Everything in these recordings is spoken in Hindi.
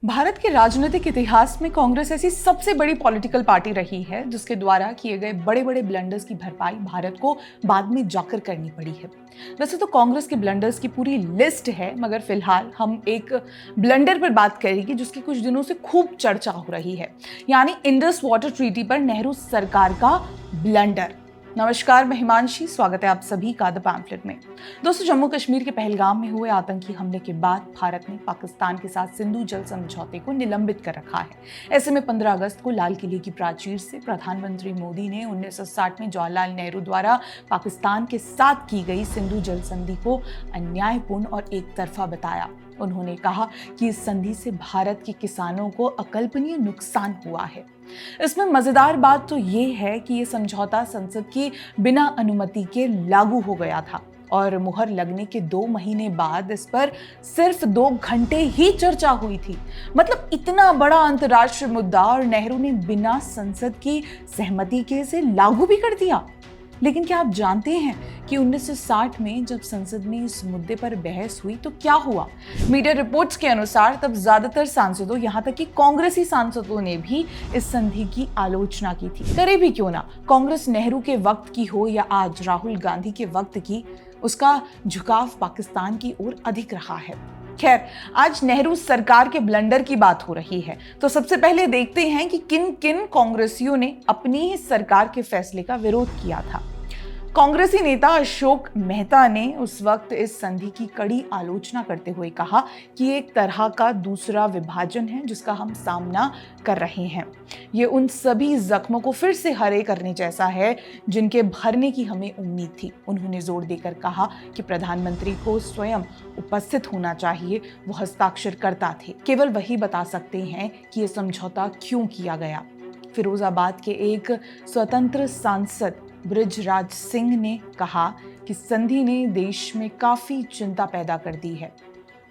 भारत के राजनीतिक इतिहास में कांग्रेस ऐसी सबसे बड़ी पॉलिटिकल पार्टी रही है जिसके द्वारा किए गए बड़े बड़े ब्लंडर्स की भरपाई भारत को बाद में जाकर करनी पड़ी है। वैसे तो कांग्रेस के ब्लंडर्स की पूरी लिस्ट है, मगर फिलहाल हम एक ब्लंडर पर बात करेंगे जिसकी कुछ दिनों से खूब चर्चा हो रही है, यानी इंडस वाटर ट्रीटी पर नेहरू सरकार का ब्लंडर। नमस्कार, मैं हिमांशी, स्वागत है आप सभी का द पैम्फलेट में। दोस्तों, जम्मू कश्मीर के पहलगाम में हुए आतंकी हमले के बाद भारत ने पाकिस्तान के साथ सिंधु जल समझौते को निलंबित कर रखा है। ऐसे में 15 अगस्त को लाल किले की प्राचीर से प्रधानमंत्री मोदी ने 1960 में जवाहरलाल नेहरू द्वारा पाकिस्तान के साथ की गई सिंधु जल संधि को अन्यायपूर्ण और एक तरफा बताया। उन्होंने कहा कि इस संधि से भारत के किसानों को अकल्पनीय नुकसान हुआ है। इसमें मजेदार बात तो ये है कि ये समझौता संसद की बिना अनुमति के लागू हो गया था और मुहर लगने के 2 महीने बाद इस पर सिर्फ 2 घंटे ही चर्चा हुई थी। मतलब इतना बड़ा अंतर्राष्ट्रीय मुद्दा और नेहरू ने बिना संसद की सहमति के इसे लागू भी कर दिया। लेकिन क्या आप जानते हैं कि 1960 में जब संसद में इस मुद्दे पर बहस हुई तो क्या हुआ? मीडिया रिपोर्ट्स के अनुसार तब ज्यादातर सांसदों, यहां तक कि कांग्रेसी सांसदों ने भी इस संधि की आलोचना की थी। करे भी क्यों ना, कांग्रेस नेहरू के वक्त की हो या आज राहुल गांधी के वक्त की, उसका झुकाव पाकिस्तान की ओर अधिक रहा है। खैर, आज नेहरू सरकार के ब्लंडर की बात हो रही है, तो सबसे पहले देखते हैं कि किन किन कांग्रेसियों ने अपनी ही सरकार के फैसले का विरोध किया था। कांग्रेसी नेता अशोक मेहता ने उस वक्त इस संधि की कड़ी आलोचना करते हुए कहा कि एक तरह का दूसरा विभाजन है जिसका हम सामना कर रहे हैं। ये उन सभी जख्मों को फिर से हरे करने जैसा है जिनके भरने की हमें उम्मीद थी। उन्होंने जोर देकर कहा कि प्रधानमंत्री को स्वयं उपस्थित होना चाहिए, वो हस्ताक्षर करता थे, केवल वही बता सकते हैं कि ये समझौता क्यों किया गया। फिरोजाबाद के एक स्वतंत्र सांसद बृजराज सिंह ने कहा कि संधि ने देश में काफी चिंता पैदा कर दी है।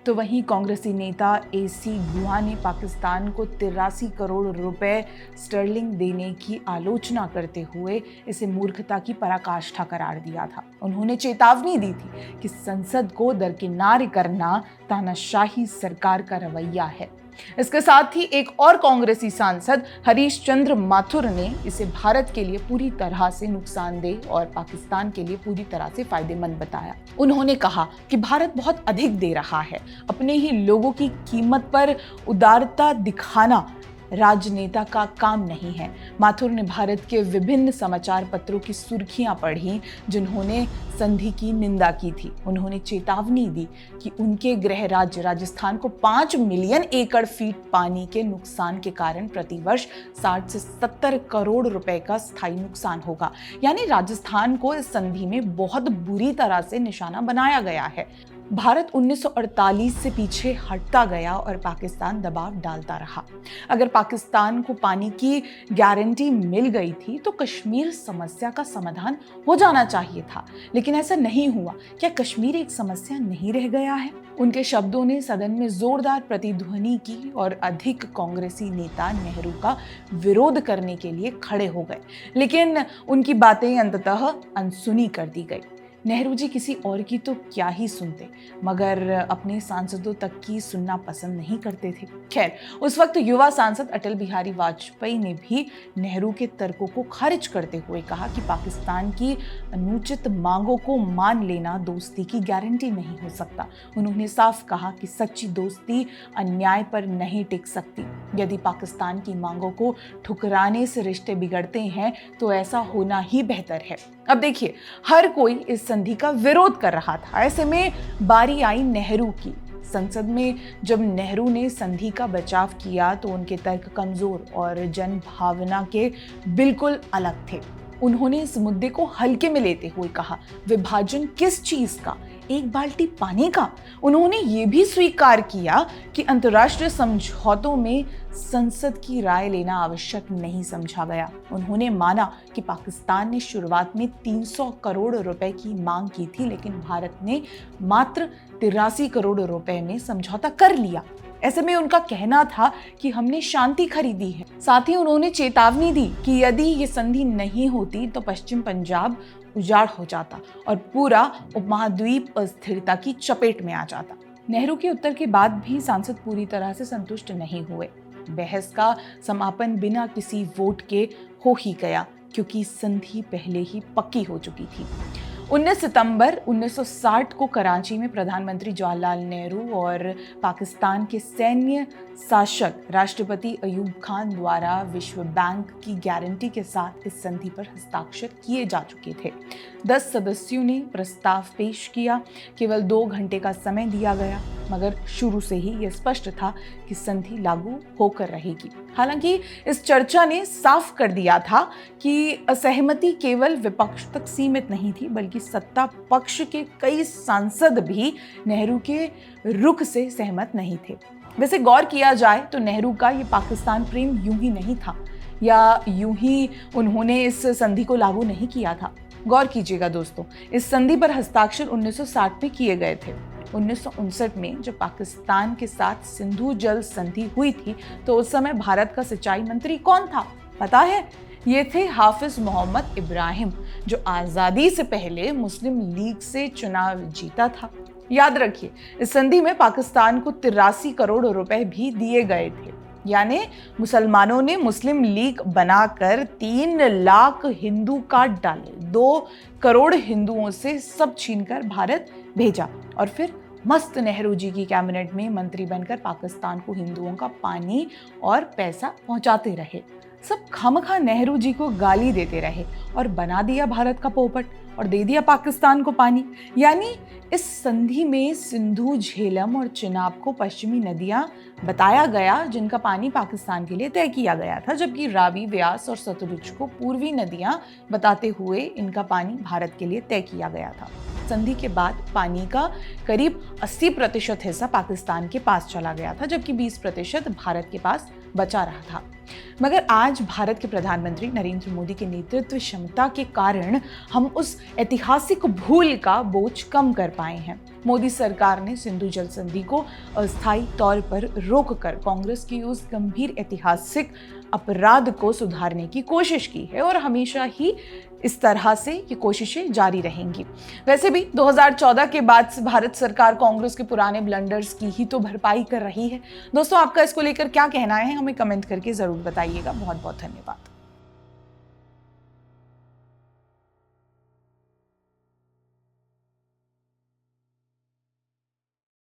तो वहीं कांग्रेसी नेता AC गुहा ने पाकिस्तान को 83 करोड़ रुपए स्टर्लिंग देने की आलोचना करते हुए इसे मूर्खता की पराकाष्ठा करार दिया था। उन्होंने चेतावनी दी थी कि संसद को दरकिनार करना तानाशाही सरकार का रवैया है। इसके साथ ही एक और कांग्रेसी सांसद हरीश चंद्र माथुर ने इसे भारत के लिए पूरी तरह से नुकसानदेह और पाकिस्तान के लिए पूरी तरह से फायदेमंद बताया। उन्होंने कहा कि भारत बहुत अधिक दे रहा है, अपने ही लोगों की कीमत पर उदारता दिखाना राजनेता का काम नहीं है। माथुर ने भारत के विभिन्न समाचार पत्रों की सुर्खियां पढ़ी जिन्होंने संधि की निंदा की थी। उन्होंने चेतावनी दी कि उनके गृह राज्य राजस्थान को 5 मिलियन एकड़ फीट पानी के नुकसान के कारण प्रतिवर्ष 60 से 70 करोड़ रुपए का स्थायी नुकसान होगा। यानी राजस्थान को इस संधि में बहुत बुरी तरह से निशाना बनाया गया है। भारत 1948 से पीछे हटता गया और पाकिस्तान दबाव डालता रहा। अगर पाकिस्तान को पानी की गारंटी मिल गई थी तो कश्मीर समस्या का समाधान हो जाना चाहिए था, लेकिन ऐसा नहीं हुआ। क्या कश्मीर एक समस्या नहीं रह गया है? उनके शब्दों ने सदन में जोरदार प्रतिध्वनि की और अधिक कांग्रेसी नेता नेहरू का विरोध करने के लिए खड़े हो गए, लेकिन उनकी बातें अंततः अनसुनी कर दी गई। नेहरू जी किसी और की तो क्या ही सुनते, मगर अपने सांसदों तक की सुनना पसंद नहीं करते थे। खैर, उस वक्त युवा सांसद अटल बिहारी वाजपेयी ने भी नेहरू के तर्कों को खारिज करते हुए कहा कि पाकिस्तान की अनुचित मांगों को मान लेना दोस्ती की गारंटी नहीं हो सकता। उन्होंने साफ कहा कि सच्ची दोस्ती अन्याय पर नहीं टिक सकती। यदि पाकिस्तान की मांगों को ठुकराने से रिश्ते बिगड़ते हैं तो ऐसा होना ही बेहतर है। अब देखिए, हर कोई इस संधि का विरोध कर रहा था। ऐसे में बारी आई नेहरू की। संसद में जब नेहरू ने संधि का बचाव किया तो उनके तर्क कमजोर और जनभावना के बिल्कुल अलग थे। उन्होंने इस मुद्दे को हल्के में लेते हुए कहा, विभाजन किस चीज का? एक बाल्टी पानी का? उन्होंने ये भी स्वीकार किया कि अंतर्राष्ट्रीय समझौतों में संसद की राय लेना आवश्यक नहीं समझा गया। उन्होंने माना कि पाकिस्तान ने शुरुआत में 300 करोड़ रुपए की मांग की थी, लेकिन भारत ने मात्र 83 करोड़ रुपए में समझौता कर लिया। ऐसे में उनका कहना था कि हमने शांति खरीदी है। साथ ही उन्होंने चेतावनी दी कि यदि ये संधि नहीं होती तो पश्चिम पंजाब उजाड़ हो जाता और पूरा उपमहाद्वीप अस्थिरता की चपेट में आ जाता। नेहरू के उत्तर के बाद भी सांसद पूरी तरह से संतुष्ट नहीं हुए। बहस का समापन बिना किसी वोट के हो ही गया, क्योंकि संधि पहले ही पक्की हो चुकी थी। 19 सितंबर 1960 को कराची में प्रधानमंत्री जवाहरलाल नेहरू और पाकिस्तान के सैन्य शासक राष्ट्रपति अयूब खान द्वारा विश्व बैंक की गारंटी के साथ इस संधि पर हस्ताक्षर किए जा चुके थे। 10 सदस्यों ने प्रस्ताव पेश किया। केवल 2 घंटे का समय दिया गया, मगर शुरू से ही यह स्पष्ट था कि संधि लागू होकर रहेगी। हालांकि इस चर्चा ने साफ कर दिया था कि असहमति केवल विपक्ष तक सीमित नहीं थी, बल्कि सत्ता पक्ष के कई सांसद भी नेहरू के रुख से सहमत नहीं थे। वैसे गौर किया जाए तो नेहरू का ये पाकिस्तान प्रेम यूं ही नहीं था, या यूं ही उन्होंने इस संधि को लागू नहीं किया था। गौर कीजिएगा दोस्तों, इस संधि पर हस्ताक्षर 1960 में किए गए थे। 1959 में जब पाकिस्तान के साथ सिंधु जल संधि हुई थी, तो उस समय भारत का सिंचाई मंत्री कौन था पता है? ये थे हाफिज मोहम्मद इब्राहिम, जो आज़ादी से पहले मुस्लिम लीग से चुनाव जीता था। याद रखिए, इस संधि में पाकिस्तान को 83 करोड़ रुपए भी दिए गए थे। यानी मुसलमानों ने मुस्लिम लीग बनाकर 3 लाख हिंदू काट डाले, 2 करोड़ हिंदुओं से सब छीनकर भारत भेजा, और फिर मस्त नेहरू जी की कैबिनेट में मंत्री बनकर पाकिस्तान को हिंदुओं का पानी और पैसा पहुंचाते रहे। सब खामखा नेहरू जी को गाली देते रहे और बना दिया भारत का पोपट और दे दिया पाकिस्तान को पानी। यानी इस संधि में सिंधु, झेलम और चिनाब को पश्चिमी नदियां बताया गया, जिनका पानी पाकिस्तान के लिए तय किया गया था, जबकि रावी, व्यास और सतलुज को पूर्वी नदियां बताते हुए इनका पानी भारत के लिए तय किया गया था। संधि के बाद पानी का करीब 80% हिस्सा पाकिस्तान के पास चला गया था, जबकि 20% भारत के पास बचा रहा था। मगर आज भारत के प्रधानमंत्री नरेंद्र मोदी के नेतृत्व क्षमता के कारण हम उस ऐतिहासिक भूल का बोझ कम कर पाए हैं। मोदी सरकार ने सिंधु जल संधि को अस्थायी तौर पर रोककर कांग्रेस की उस गंभीर ऐतिहासिक अपराध को सुधारने की कोशिश की है, और हमेशा ही इस तरह से ये कोशिशें जारी रहेंगी। वैसे भी 2014 के बाद से भारत सरकार कांग्रेस के पुराने ब्लंडर्स की ही तो भरपाई कर रही है। दोस्तों, आपका इसको लेकर क्या कहना है, हमें कमेंट करके जरूर बताइएगा। बहुत बहुत धन्यवाद।